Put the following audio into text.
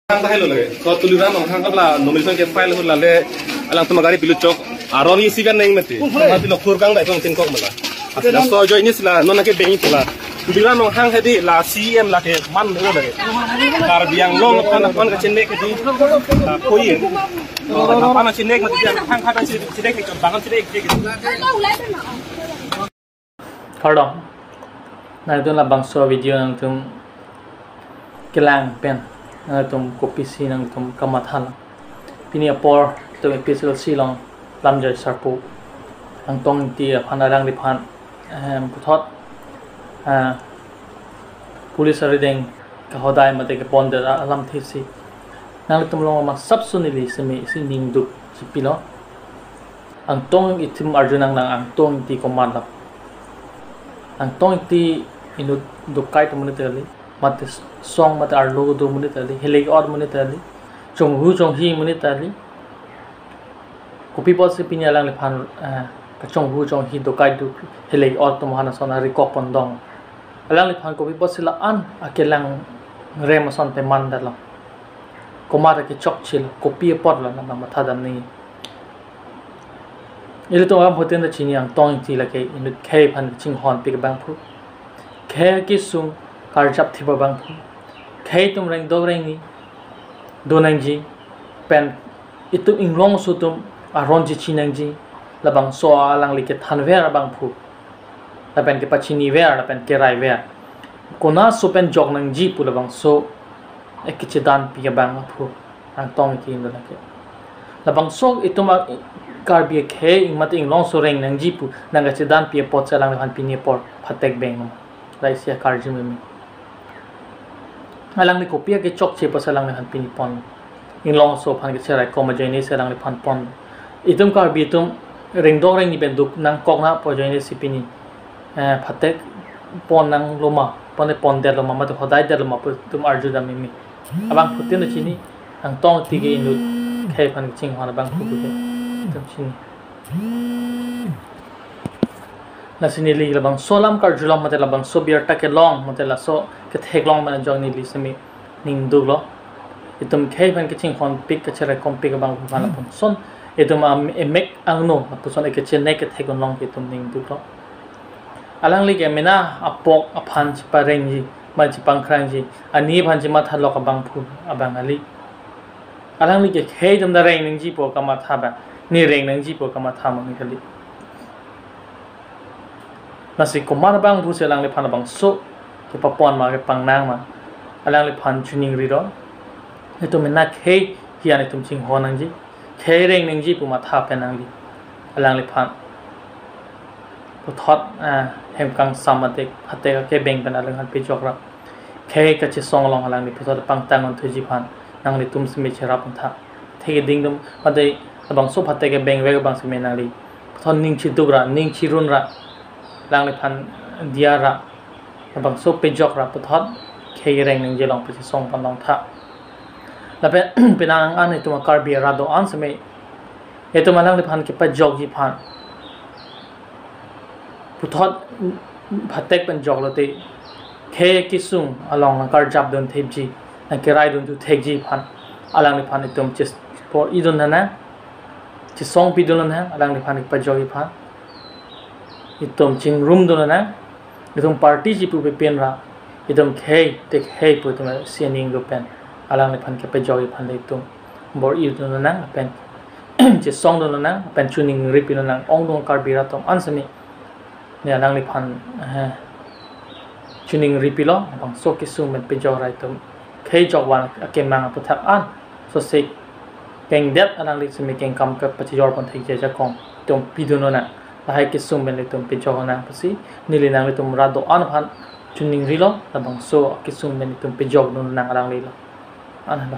Hang tayo lagi. So tuliran ng hang kapla nomination ke file ko lale alang tumagari pilut chok aron yi sigan nang mati. Mati lo kurgang da itong tinkok mala. Asla so join ni sila nona ke bengi pula. Tuliran ng hang hedi la CM la ke man no lagi. Kar biang long kon ka chinne ke di koi. Apa na chinne mati hang hang chinne ke bangan chinne ke. Pardon. Nah itu lah bangsa video yang tum kelang pen. Tum kopi si nang tum kamathan pini apor tum episode si long lamjai sarpu Angtong Engti aphan arang diphan puthot police arideng ka hodai mate ke ponder alam thisi nang tum long ma subsunili semi si ningdu sipilo Angtong itim arjunang nang Angtong Engti komanda Angtong Engti inut dukai tumunitali mate song mate arlo do munitali heleg or munitali chonghu chonghi munitali kopi bol se pinya lang le phan ka chonghu chonghi do kai du heleg or to mahana sona ri kok pondong alang le phan kopi bol se la an akelang rem son te mandala komara ke chok chil kopi pot la na matha dam ni ile to am hoten da chini ang tong ti la ke in khe phan ching hon pi bang phu khe ki sung karjap thiba bang phu khay tum reng dog reng ni donang ji pen itu inglong su tum aron ji chinang ji labang so alang like than ver bang phu la pen ke pachini ver la pen ke rai ver kona so pen jog nang ji pu labang so ekiche dan pi bang phu ang tong ki ndo la ke labang so itu ma kar bi khe ing mat inglong so reng nang ji pu nang ga che dan pi pot chalang han pi ni por phatek beng lai sia kar ji me alang ni kopi ke chok che pasalang ni han pinipon in long so phan ke serai ko ma joini selang ni phan pon itum kar bi tum reng dong reng ni ben duk nang kok na po joini sipini phatek pon nang loma pon der loma ma to hodai der loma tum arju da mi abang putin da chini ang tong ti ge inu khe phan ching hona bang pu ke tum chini na sini li labang solam kar julam mate labang so biar ta ke long mate la so ke thek long man jong ni li semi ning du lo itum khe ban ke ching hon pik ke chera kom pik bang ban pon son itum am emek ang no pu son ke chen ne ke thek long ke tum ning du lo alang li ke mena apok aphan pa reng ji ma chi pang khrang ji ani phan ji ma tha lo ka bang phu abang ali alang li ke khe dum da reng ning ji po ka ma tha ba ni reng ning ji po ka ma tha ma ni kali nasi komar bang bu selang le phan bang so ke papon ma ke pang nang ma alang le phan chuning ri ro eto mena khe hian etum ching honang ji khe reng ning ji pu ma tha pe nang li alang le phan pu thot hem kang samate hate ke beng ban alang han pe jok ra khe ka chi song long alang li pu thot pang tang on thu ji phan nang li tum smi chera pun tha the ding dum ade bang so phate ke beng ve bang smi nang li thon ning chi dugra ning chi run ra lang le phan dia ra bang so pe jok ra pu thot khe reng ning je long pu song pan long tha la pe penang an itu ma kar bi ra do an sme eto malang le phan ke pa jok ji phan pu thot phatek pen jok lo te khe ki sung along kar jap don thep ji na ke rai don tu thek ji phan alang le phan itum chis por idon na chi song pi don na alang le phan pa jok ji phan itum ching room don na itum party ji pu pe pen ra itum khe te khe pu tum sianing go pen alang le phan ke pe joy phan le tum bor i don na pen che song don na pen tuning rip don na ong don kar bira tum ansami ne alang le phan tuning rip lo bang so ke sum men pe joy rai tum khe jok wan ke mang pu thak an so se keng det alang le simi keng kam ka pa jor pon thai je ja kong tum pi don na hai ke sum ben le tum pe joy na pasi nili nang le tum ra do an phan tuning ri lo bang so ke sum ben tum pe joy don na alang le lo an ba